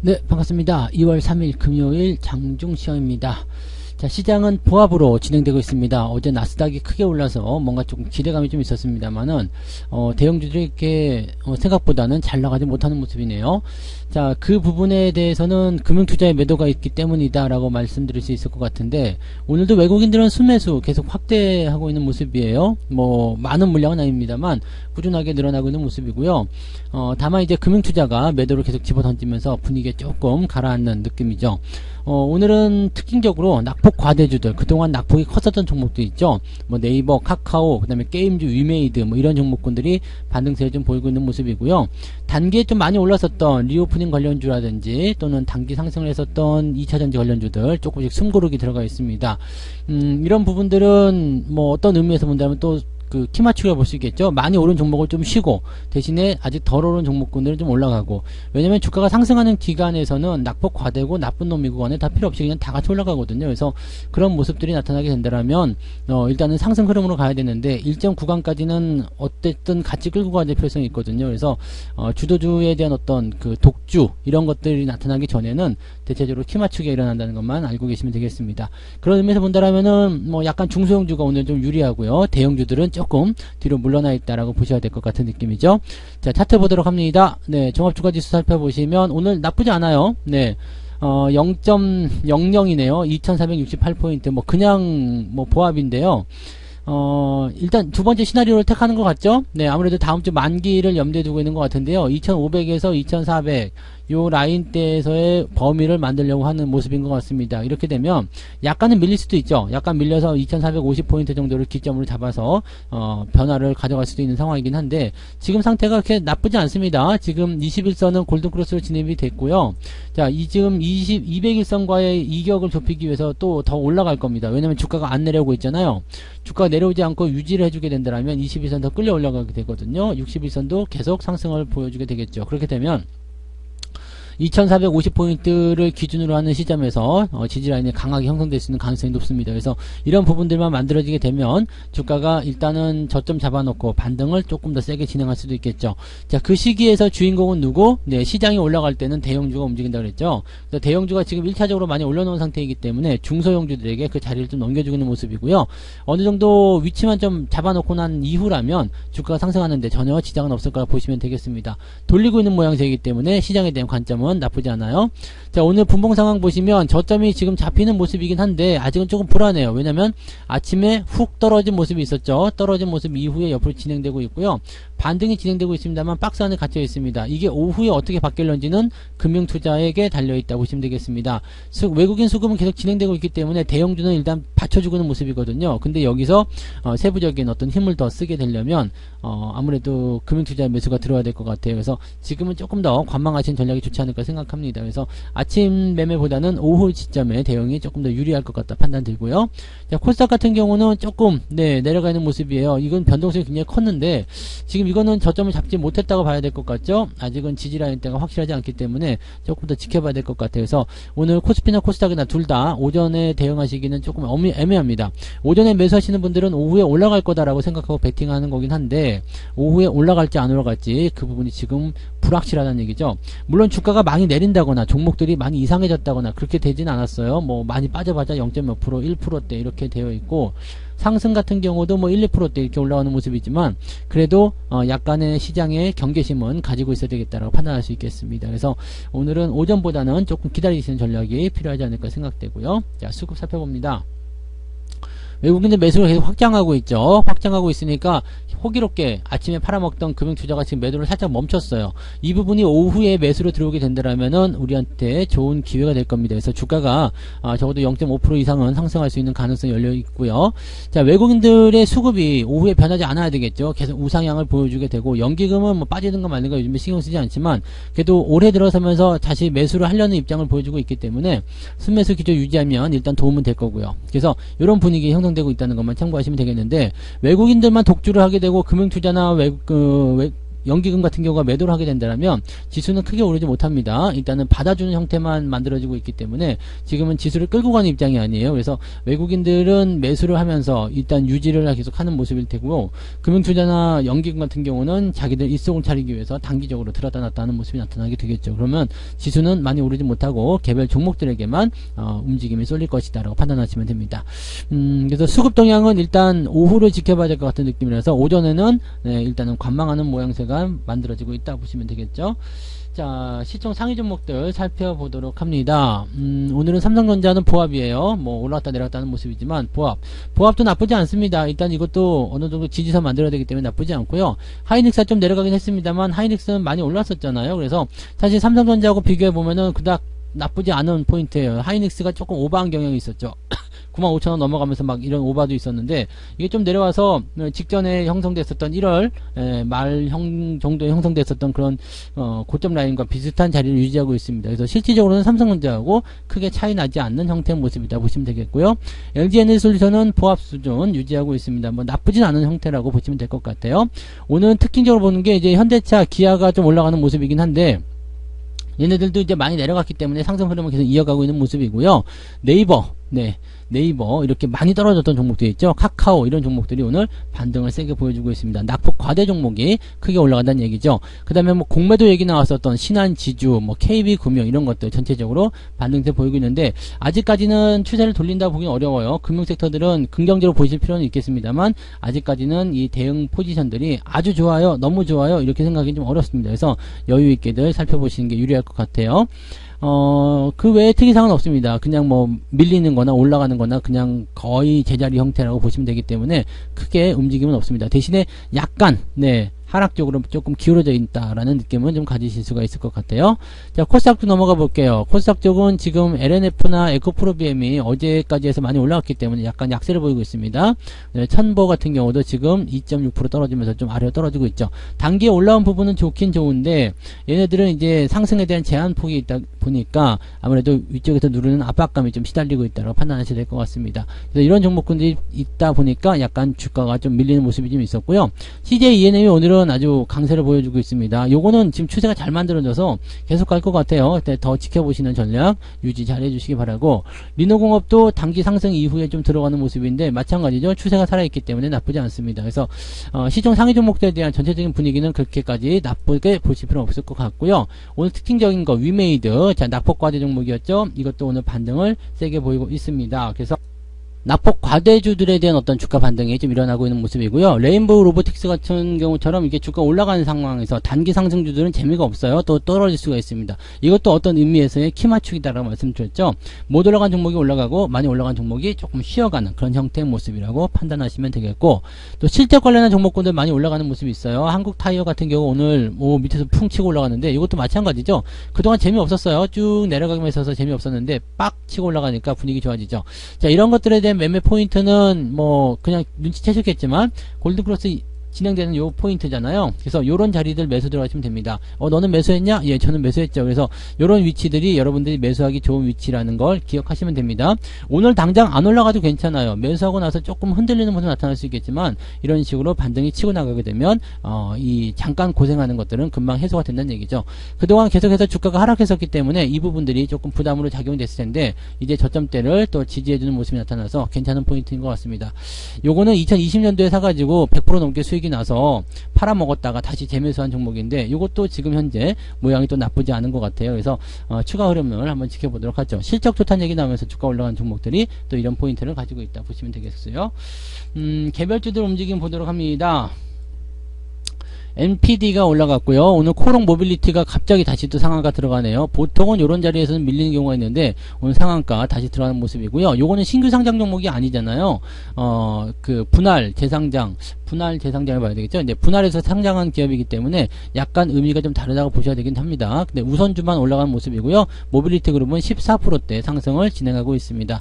네, 반갑습니다. 2월 3일 금요일 장중시황입니다. 자, 시장은 보합으로 진행되고 있습니다. 어제 나스닥이 크게 올라서 뭔가 조금 기대감이 좀 있었습니다만은 대형주들이 이렇게 생각보다는 잘 나가지 못하는 모습이네요. 자, 그 부분에 대해서는 금융투자에 매도가 있기 때문이다 라고 말씀드릴 수 있을 것 같은데, 오늘도 외국인들은 순매수 계속 확대하고 있는 모습이에요. 뭐 많은 물량은 아닙니다만 꾸준하게 늘어나고 있는 모습이고요. 다만 이제 금융투자가 매도를 계속 집어던지면서 분위기에 조금 가라앉는 느낌이죠. 오늘은 특징적으로 낙폭 과대주들, 그동안 낙폭이 컸었던 종목도 있죠. 뭐 네이버, 카카오, 그 다음에 게임주, 위메이드 뭐 이런 종목군들이 반등세를 좀 보이고 있는 모습이고요. 단기에 좀 많이 올랐었던 리오프닝 관련주라든지 또는 단기 상승을 했었던 2차전지 관련주들 조금씩 숨고르기 들어가 있습니다. 이런 부분들은 뭐 어떤 의미에서 본다면 또 그 키맞추기가 볼 수 있겠죠. 많이 오른 종목을 좀 쉬고 대신에 아직 덜 오른 종목군들은 좀 올라가고, 왜냐면 주가가 상승하는 기간에서는 낙폭 과대고 나쁜 놈이고 간에 다 필요 없이 그냥 다 같이 올라가거든요. 그래서 그런 모습들이 나타나게 된다면 일단은 상승 흐름으로 가야 되는데 일정 구간까지는 어쨌든 같이 끌고 가야 될 필요성이 있거든요. 그래서 주도주에 대한 어떤 그 독주 이런 것들이 나타나기 전에는 대체적으로 키맞추기가 일어난다는 것만 알고 계시면 되겠습니다. 그런 의미에서 본다면은 뭐 약간 중소형주가 오늘 좀 유리하고요. 대형주들은 조금 뒤로 물러나 있다라고 보셔야 될 것 같은 느낌이죠. 자, 차트 보도록 합니다. 네, 종합주가지수 살펴보시면 오늘 나쁘지 않아요. 네. 0.00이네요. 2468포인트. 뭐 그냥 뭐 보합인데요. 일단 두 번째 시나리오를 택하는 것 같죠? 네, 아무래도 다음 주 만기를 염두에 두고 있는 것 같은데요. 2500에서 2400 요 라인대에서의 범위를 만들려고 하는 모습인 것 같습니다. 이렇게 되면 약간은 밀릴 수도 있죠. 약간 밀려서 2450포인트 정도를 기점으로 잡아서 변화를 가져갈 수도 있는 상황이긴 한데, 지금 상태가 그렇게 나쁘지 않습니다. 지금 21선은 골든크로스로 진입이 됐고요. 자, 지금 200일선과의 이격을 좁히기 위해서 또 더 올라갈 겁니다. 왜냐면 주가가 안 내려오고 있잖아요. 주가가 내려오지 않고 유지를 해주게 된다면 21선 더 끌려 올라가게 되거든요. 61선도 계속 상승을 보여주게 되겠죠. 그렇게 되면 2450포인트를 기준으로 하는 시점에서 지지라인이 강하게 형성될 수 있는 가능성이 높습니다. 그래서 이런 부분들만 만들어지게 되면 주가가 일단은 저점 잡아놓고 반등을 조금 더 세게 진행할 수도 있겠죠. 자, 그 시기에서 주인공은 누구? 네, 시장이 올라갈 때는 대형주가 움직인다 그랬죠. 그래서 대형주가 지금 1차적으로 많이 올려놓은 상태이기 때문에 중소형주들에게 그 자리를 좀 넘겨주고 있는 모습이고요. 어느 정도 위치만 좀 잡아놓고 난 이후라면 주가가 상승하는데 전혀 지장은 없을 거라 보시면 되겠습니다. 돌리고 있는 모양새이기 때문에 시장에 대한 관점은 나쁘지 않아요. 자, 오늘 분봉 상황 보시면 저점이 지금 잡히는 모습이긴 한데 아직은 조금 불안해요. 왜냐면 아침에 훅 떨어진 모습이 있었죠. 떨어진 모습 이후에 옆으로 진행되고 있고요. 반등이 진행되고 있습니다만 박스 안에 갇혀 있습니다. 이게 오후에 어떻게 바뀔런지는 금융투자에게 달려있다 보시면 되겠습니다. 외국인 수급은 계속 진행되고 있기 때문에 대형주는 일단 받쳐주고 있는 모습이거든요. 근데 여기서 세부적인 어떤 힘을 더 쓰게 되려면 아무래도 금융투자의 매수가 들어야 될 것 같아요. 그래서 지금은 조금 더 관망하시는 전략이 좋지 않을까 생각합니다. 그래서 아침 매매보다는 오후 시점에 대응이 조금 더 유리할 것 같다 판단 들고요. 자, 코스닥 같은 경우는 조금 내려가 있는 모습이에요. 이건 변동성이 굉장히 컸는데 지금 이거는 저점을 잡지 못했다고 봐야 될 것 같죠? 아직은 지지라인대가 확실하지 않기 때문에 조금 더 지켜봐야 될 것 같아요. 그래서 오늘 코스피나 코스닥이나 둘 다 오전에 대응하시기는 조금 애매합니다. 오전에 매수하시는 분들은 오후에 올라갈 거다라고 생각하고 베팅하는 거긴 한데 오후에 올라갈지 안 올라갈지 그 부분이 지금 불확실하다는 얘기죠. 물론 주가가 많이 내린다거나 종목들이 많이 이상해졌다거나 그렇게 되진 않았어요. 뭐 많이 빠져봤자 0.몇 프로, 1%대 이렇게 되어 있고, 상승 같은 경우도 뭐 1, 2%대 이렇게 올라오는 모습이지만 그래도 약간의 시장의 경계심은 가지고 있어야 되겠다라고 판단할 수 있겠습니다. 그래서 오늘은 오전보다는 조금 기다리시는 전략이 필요하지 않을까 생각되고요. 자, 수급 살펴봅니다. 외국인들 매수를 계속 확장하고 있죠. 확장하고 있으니까 호기롭게 아침에 팔아먹던 금융투자가 지금 매도를 살짝 멈췄어요. 이 부분이 오후에 매수로 들어오게 된다면은 우리한테 좋은 기회가 될 겁니다. 그래서 주가가 적어도 0.5% 이상은 상승할 수 있는 가능성이 열려 있고요. 자, 외국인들의 수급이 오후에 변하지 않아야 되겠죠. 계속 우상향을 보여주게 되고, 연기금은 뭐 빠지는 거 말는 거 요즘에 신경 쓰지 않지만 그래도 올해 들어서면서 다시 매수를 하려는 입장을 보여주고 있기 때문에 순매수 기조 유지하면 일단 도움은 될 거고요. 그래서 이런 분위기 형성되고 있다는 것만 참고하시면 되겠는데, 외국인들만 독주를 하게 되고 되고 금융투자나 연기금 같은 경우가 매도를 하게 된다면 지수는 크게 오르지 못합니다. 일단은 받아주는 형태만 만들어지고 있기 때문에 지금은 지수를 끌고 가는 입장이 아니에요. 그래서 외국인들은 매수를 하면서 일단 유지를 계속 하는 모습일 테고, 금융투자나 연기금 같은 경우는 자기들 일속을 차리기 위해서 단기적으로 들었다 놨다 하는 모습이 나타나게 되겠죠. 그러면 지수는 많이 오르지 못하고 개별 종목들에게만 움직임이 쏠릴 것이다 라고 판단하시면 됩니다. 그래서 수급 동향은 일단 오후를 지켜봐야 될 것 같은 느낌이라서 오전에는 일단은 관망하는 모양새가 만들어지고 있다 보시면 되겠죠. 자, 시총 상위 종목들 살펴보도록 합니다. 오늘은 삼성전자는 보합이에요. 뭐 올라왔다 내려왔다 하는 모습이지만 보합도 나쁘지 않습니다. 일단 이것도 어느 정도 지지선 만들어야 되기 때문에 나쁘지 않고요. 하이닉스가 좀 내려가긴 했습니다만 하이닉스는 많이 올랐었잖아요. 그래서 사실 삼성전자하고 비교해 보면은 그닥 나쁘지 않은 포인트예요. 하이닉스가 조금 오버한 경향이 있었죠. 95,000원 넘어가면서 막 이런 오바도 있었는데, 이게 좀 내려와서 직전에 형성됐었던 1월 말 정도에 형성됐었던 그런 고점 라인과 비슷한 자리를 유지하고 있습니다. 그래서 실질적으로는 삼성전자하고 크게 차이 나지 않는 형태의 모습이다 보시면 되겠고요. LG에너지솔루션은 보합 수준 유지하고 있습니다. 뭐 나쁘진 않은 형태라고 보시면 될 것 같아요. 오늘은 특징적으로 보는 게 이제 현대차, 기아가 좀 올라가는 모습이긴 한데, 얘네들도 이제 많이 내려갔기 때문에 상승 흐름을 계속 이어가고 있는 모습이고요. 네이버 이렇게 많이 떨어졌던 종목들이 있죠. 카카오 이런 종목들이 오늘 반등을 세게 보여주고 있습니다. 낙폭 과대 종목이 크게 올라간다는 얘기죠. 그 다음에 뭐 공매도 얘기 나왔었던 신한지주, 뭐 KB금융 이런 것들 전체적으로 반등세 보이고 있는데, 아직까지는 추세를 돌린다 보기는 어려워요. 금융섹터들은 긍정적으로 보실 필요는 있겠습니다만 아직까지는 이 대응 포지션들이 아주 좋아요, 너무 좋아요 이렇게 생각하기 좀 어렵습니다. 그래서 여유 있게들 살펴보시는 게 유리할 것 같아요. 그 외에 특이사항은 없습니다. 그냥 뭐 밀리는 거나 올라가는 거나 그냥 거의 제자리 형태라고 보시면 되기 때문에 크게 움직임은 없습니다. 대신에 약간 하락적으로 조금 기울어져 있다라는 느낌은 좀 가지실 수가 있을 것 같아요. 자, 코스닥도 넘어가 볼게요. 코스닥 쪽은 지금 LNF나 에코프로비엠이 어제까지 해서 많이 올라왔기 때문에 약간 약세를 보이고 있습니다. 천보 같은 경우도 지금 2.6% 떨어지면서 좀 아래로 떨어지고 있죠. 단기에 올라온 부분은 좋긴 좋은데, 얘네들은 이제 상승에 대한 제한폭이 있다 보니까 아무래도 위쪽에서 누르는 압박감이 좀 시달리고 있다고 판단하셔야 될 것 같습니다. 그래서 이런 종목군들이 있다 보니까 약간 주가가 좀 밀리는 모습이 좀 있었고요. CJ ENM이 오늘은 아주 강세를 보여주고 있습니다. 요거는 지금 추세가 잘 만들어져서 계속 갈 것 같아요. 더 지켜보시는 전략 유지 잘 해주시기 바라고, 리노공업도 단기 상승 이후에 좀 들어가는 모습인데 마찬가지죠. 추세가 살아있기 때문에 나쁘지 않습니다. 그래서 시총 상위 종목들에 대한 전체적인 분위기는 그렇게까지 나쁘게 보실 필요는 없을 것 같고요. 오늘 특징적인 거 위메이드, 자, 낙폭 과대 종목이었죠. 이것도 오늘 반등을 세게 보이고 있습니다. 그래서 낙폭 과대주들에 대한 어떤 주가 반등이 좀 일어나고 있는 모습이고요. 레인보우 로보틱스 같은 경우처럼 이게 주가 올라가는 상황에서 단기 상승주들은 재미가 없어요. 또 떨어질 수가 있습니다. 이것도 어떤 의미에서의 키 맞추기다라고 말씀드렸죠. 못 올라간 종목이 올라가고 많이 올라간 종목이 조금 쉬어가는 그런 형태의 모습이라고 판단하시면 되겠고, 또 실적 관련한 종목군들 많이 올라가는 모습이 있어요. 한국타이어 같은 경우 오늘 밑에서 풍 치고 올라가는데 이것도 마찬가지죠. 그동안 재미없었어요. 쭉 내려가기만 있어서 재미없었는데 빡 치고 올라가니까 분위기 좋아지죠. 자, 이런 것들에 대한 매매 포인트는 뭐 그냥 눈치채셨겠지만 골든크로스 진행되는 요 포인트잖아요. 그래서 요런 자리들 매수 들어가시면 됩니다. 너는 매수했냐? 예, 저는 매수했죠. 그래서 요런 위치들이 여러분들이 매수하기 좋은 위치라는 걸 기억하시면 됩니다. 오늘 당장 안 올라가도 괜찮아요. 매수하고 나서 조금 흔들리는 모습 나타날 수 있겠지만 이런 식으로 반등이 치고 나가게 되면 이 잠깐 고생하는 것들은 금방 해소가 된다는 얘기죠. 그동안 계속해서 주가가 하락했었기 때문에 이 부분들이 조금 부담으로 작용이 됐을 텐데 이제 저점대를 또 지지해주는 모습이 나타나서 괜찮은 포인트인 것 같습니다. 요거는 2020년도에 사가지고 100% 넘게 수익이 나서 팔아먹었다가 다시 재매수한 종목인데 이것도 지금 현재 모양이 또 나쁘지 않은 것 같아요. 그래서 추가 흐름을 한번 지켜보도록 하죠. 실적 좋다는 얘기 나오면서 주가 올라간 종목들이 또 이런 포인트를 가지고 있다 보시면 되겠어요. 개별주들 움직임 보도록 합니다. NPD가 올라갔고요. 오늘 코롱 모빌리티가 갑자기 다시 또 상한가 들어가네요. 보통은 이런 자리에서는 밀리는 경우가 있는데 오늘 상한가 다시 들어가는 모습이고요. 요거는 신규 상장 종목이 아니잖아요. 그 분할 재상장을 봐야 되겠죠. 이제 분할해서 상장한 기업이기 때문에 약간 의미가 좀 다르다고 보셔야 되긴 합니다. 근데 우선주만 올라가는 모습이고요. 모빌리티 그룹은 14%대 상승을 진행하고 있습니다.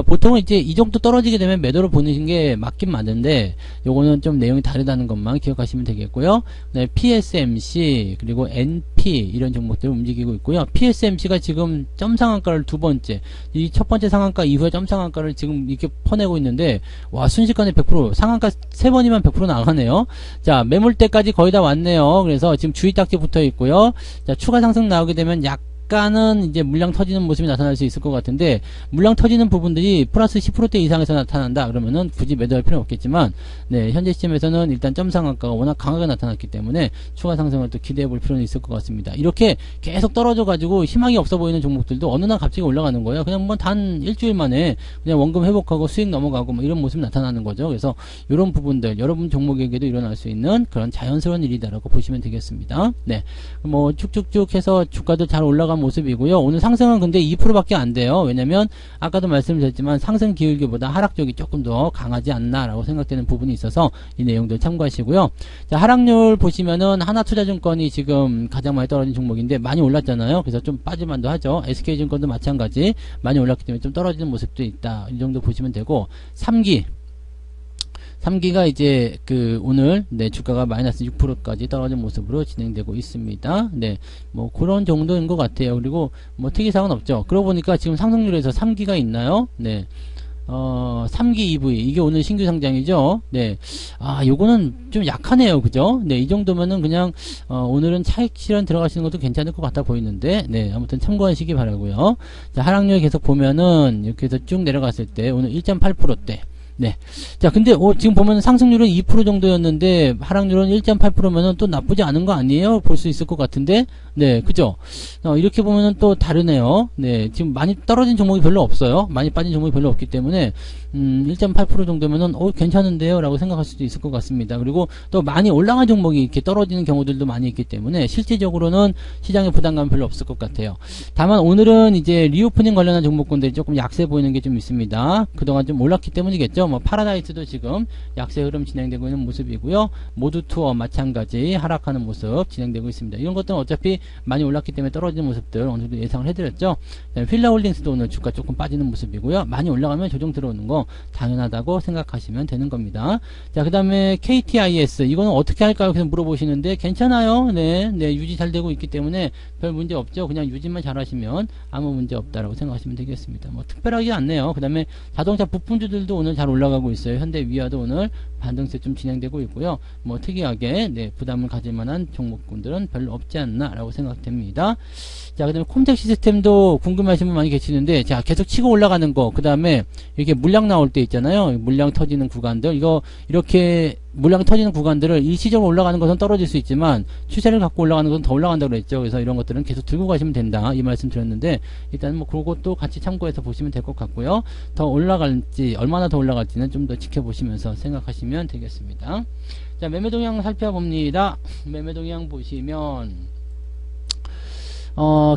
보통은 이제 이 정도 떨어지게 되면 매도를 보는 게 맞긴 맞는데 요거는 좀 내용이 다르다는 것만 기억하시면 되겠고요. 네, PSMC 그리고 NP 이런 종목들 움직이고 있고요. PSMC가 지금 점상한가를 두 번째, 이 첫 번째 상한가 이후에 점상한가를 지금 이렇게 퍼내고 있는데 와, 순식간에 100% 상한가 3번이면 100% 나가네요. 자, 매물대까지 거의 다 왔네요. 그래서 지금 주의 딱지 붙어 있고요. 자, 추가 상승 나오게 되면 약간은 이제 물량 터지는 모습이 나타날 수 있을 것 같은데, 물량 터지는 부분들이 플러스 10%대 이상에서 나타난다 그러면은 굳이 매도할 필요는 없겠지만, 네, 현재 시점에서는 일단 점상한가가 워낙 강하게 나타났기 때문에 추가 상승을 또 기대해 볼 필요는 있을 것 같습니다. 이렇게 계속 떨어져 가지고 희망이 없어 보이는 종목들도 어느 날 갑자기 올라가는 거예요. 그냥 뭐 단 일주일 만에 그냥 원금 회복하고 수익 넘어가고 뭐 이런 모습이 나타나는 거죠. 그래서 이런 부분들 여러분 종목에게도 일어날 수 있는 그런 자연스러운 일이다라고 보시면 되겠습니다. 네, 뭐 쭉쭉쭉 해서 주가도 잘 올라간 모습이고요. 오늘 상승은 근데 2%밖에 안 돼요. 왜냐면 아까도 말씀드렸지만 상승 기울기보다 하락 쪽이 조금 더 강하지 않나라고 생각되는 부분이 있어서 이 내용들 참고하시고요. 자, 하락률 보시면은 하나투자증권이 지금 가장 많이 떨어진 종목인데 많이 올랐잖아요. 그래서 좀 빠질만도 하죠. SK증권도 마찬가지 많이 올랐기 때문에 좀 떨어지는 모습도 있다. 이 정도 보시면 되고, 3기가 이제 오늘 네, 주가가 마이너스 6%까지 떨어진 모습으로 진행되고 있습니다. 네, 뭐 그런 정도인 것 같아요. 그리고 뭐 특이사항은 없죠. 그러고 보니까 지금 상승률에서 3기가 있나요? 네. 3기 EV 이게 오늘 신규 상장이죠. 네. 아, 요거는 좀 약하네요. 그죠? 네, 이 정도면은 그냥 오늘은 차익 실현 들어가시는 것도 괜찮을 것 같아 보이는데, 네, 아무튼 참고하시기 바라고요. 자, 하락률 계속 보면은 이렇게 해서 쭉 내려갔을 때 오늘 1.8%대. 네. 자, 근데 지금 보면 상승률은 2% 정도였는데 하락률은 1.8%면은 또 나쁘지 않은 거 아니에요? 볼 수 있을 것 같은데. 네, 그죠? 이렇게 보면은 또 다르네요. 네, 지금 많이 떨어진 종목이 별로 없어요. 많이 빠진 종목이 별로 없기 때문에 1.8% 정도면은 괜찮은데요? 라고 생각할 수도 있을 것 같습니다. 그리고 또 많이 올라간 종목이 이렇게 떨어지는 경우들도 많이 있기 때문에 실질적으로는 시장의 부담감은 별로 없을 것 같아요. 다만 오늘은 이제 리오프닝 관련한 종목군들이 조금 약세 보이는 게 좀 있습니다. 그동안 좀 올랐기 때문이겠죠. 뭐 파라다이스도 지금 약세 흐름 진행되고 있는 모습이고요. 모두투어 마찬가지 하락하는 모습 진행되고 있습니다. 이런 것들은 어차피 많이 올랐기 때문에 떨어지는 모습들 어느 정도 예상을 해드렸죠. 휠라홀딩스도 오늘 주가 조금 빠지는 모습이고요. 많이 올라가면 조정 들어오는 거 당연하다고 생각하시면 되는 겁니다. 자, 그 다음에 KTIS 이거는 어떻게 할까요? 계속 물어보시는데 괜찮아요. 네, 네, 유지 잘 되고 있기 때문에 별 문제 없죠. 그냥 유지만 잘 하시면 아무 문제 없다라고 생각하시면 되겠습니다. 뭐 특별하지 않네요. 그 다음에 자동차 부품주들도 오늘 잘 올라가고 있어요. 현대위아도 오늘 반등세 좀 진행되고 있고요. 뭐 특이하게 네, 부담을 가질 만한 종목군들은 별로 없지 않나라고 생각됩니다. 자, 그 다음에 콤텍 시스템도 궁금하신 분 많이 계시는데, 자, 계속 치고 올라가는 거, 그 다음에 이렇게 물량 나올 때 있잖아요. 물량 터지는 구간들, 이거 이렇게 물량 터지는 구간들을 일시적으로 올라가는 것은 떨어질 수 있지만 추세를 갖고 올라가는 것은 더 올라간다고 그랬죠. 그래서 이런 것들은 계속 들고 가시면 된다 이 말씀 드렸는데, 일단 뭐 그것도 같이 참고해서 보시면 될 것 같고요. 더 올라갈지 얼마나 더 올라갈지는 좀 더 지켜보시면서 생각하시면 되겠습니다. 자, 매매 동향 살펴봅니다. 매매 동향 보시면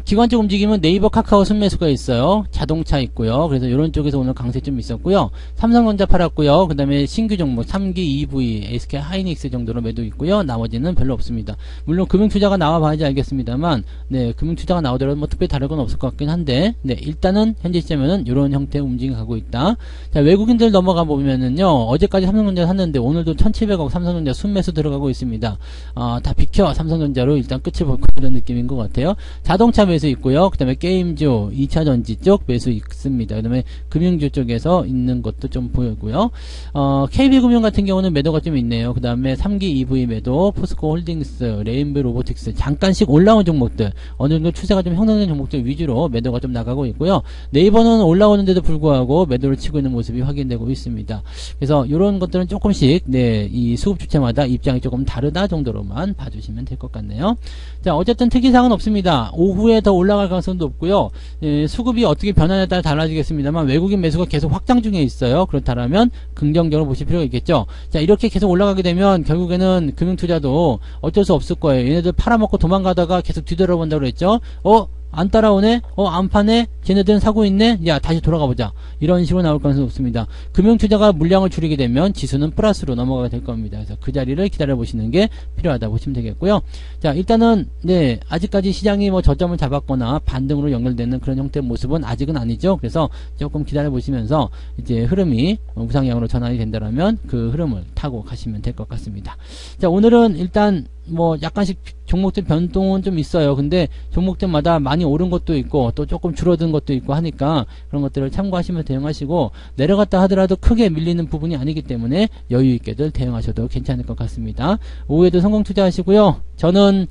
기관적 움직임은 네이버, 카카오 순매수가 있어요. 자동차 있고요. 그래서 이런 쪽에서 오늘 강세 좀 있었고요. 삼성전자 팔았고요. 그 다음에 신규 종목 3기 EV, SK 하이닉스 정도로 매도 있고요. 나머지는 별로 없습니다. 물론 금융투자가 나와봐야지 알겠습니다만, 네, 금융투자가 나오더라도 뭐 특별히 다를 건 없을 것 같긴 한데, 네, 일단은 현재 시점에는 이런 형태의 움직임이 가고 있다. 자, 외국인들 넘어가 보면은요, 어제까지 삼성전자 샀는데 오늘도 1700억 삼성전자 순매수 들어가고 있습니다. 다 비켜 삼성전자로 일단 끝을 볼 그런 느낌인 것 같아요. 자동차 매수 있고요. 그 다음에 게임주, 2차전지 쪽 매수 있습니다. 그 다음에 금융주 쪽에서 있는 것도 좀 보이고요. KB금융 같은 경우는 매도가 좀 있네요. 그 다음에 3기 EV 매도, 포스코 홀딩스, 레인보 로보틱스, 잠깐씩 올라온 종목들, 어느 정도 추세가 좀 형성된 종목들 위주로 매도가 좀 나가고 있고요. 네이버는 올라오는데도 불구하고 매도를 치고 있는 모습이 확인되고 있습니다. 그래서 이런 것들은 조금씩, 네, 이 수급 주체마다 입장이 조금 다르다 정도로만 봐주시면 될 것 같네요. 자, 어쨌든 특이사항은 없습니다. 오후에 더 올라갈 가능성도 없고요. 수급이 어떻게 변화에 따라 달라지겠습니다만 외국인 매수가 계속 확장 중에 있어요. 그렇다면 긍정적으로 보실 필요가 있겠죠. 자, 이렇게 계속 올라가게 되면 결국에는 금융투자도 어쩔 수 없을 거예요. 얘네들 팔아먹고 도망가다가 계속 뒤돌아본다고 그랬죠. 안 따라오네? 안 파네? 쟤네들은 사고 있네? 야, 다시 돌아가보자. 이런 식으로 나올 가능성이 없습니다. 금융투자가 물량을 줄이게 되면 지수는 플러스로 넘어가게 될 겁니다. 그래서 그 자리를 기다려보시는 게 필요하다 보시면 되겠고요. 자, 일단은, 네, 아직까지 시장이 뭐 저점을 잡았거나 반등으로 연결되는 그런 형태의 모습은 아직은 아니죠. 그래서 조금 기다려보시면서 이제 흐름이 우상향으로 전환이 된다면 그 흐름을 타고 가시면 될 것 같습니다. 자, 오늘은 일단 뭐 약간씩 종목들 변동은 좀 있어요. 근데 종목들마다 많이 오른 것도 있고 또 조금 줄어든 것도 있고 하니까 그런 것들을 참고하시면 대응하시고, 내려갔다 하더라도 크게 밀리는 부분이 아니기 때문에 여유 있게들 대응하셔도 괜찮을 것 같습니다. 오후에도 성공 투자하시고요. 저는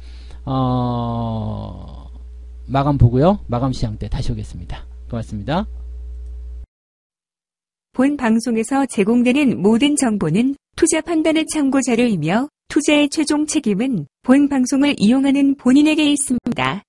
마감 보고요. 마감 시장 때 다시 오겠습니다. 고맙습니다. 본 방송에서 제공되는 모든 정보는 투자 판단의 참고 자료이며 투자의 최종 책임은 본 방송을 이용하는 본인에게 있습니다.